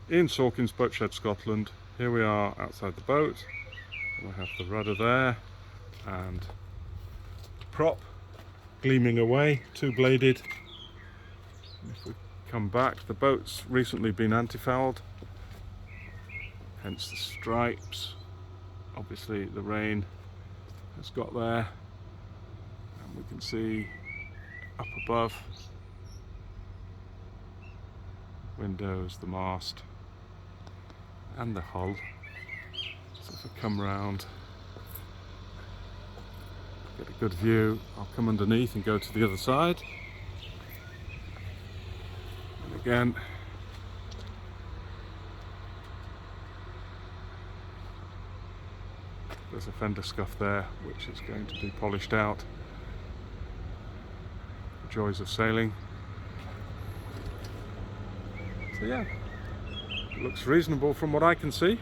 in Sawkins Boatshed, Scotland. Here we are outside the boat. We have the rudder there and the prop gleaming away, two-bladed. If we come back, the boat's recently been anti-fouled, hence the stripes. Obviously the rain has got there, and we can see up above windows, the mast and the hull. So if I come round, get a good view, I'll come underneath and go to the other side. And again, there's a fender scuff there which is going to be polished out. The joys of sailing. So yeah, it looks reasonable from what I can see.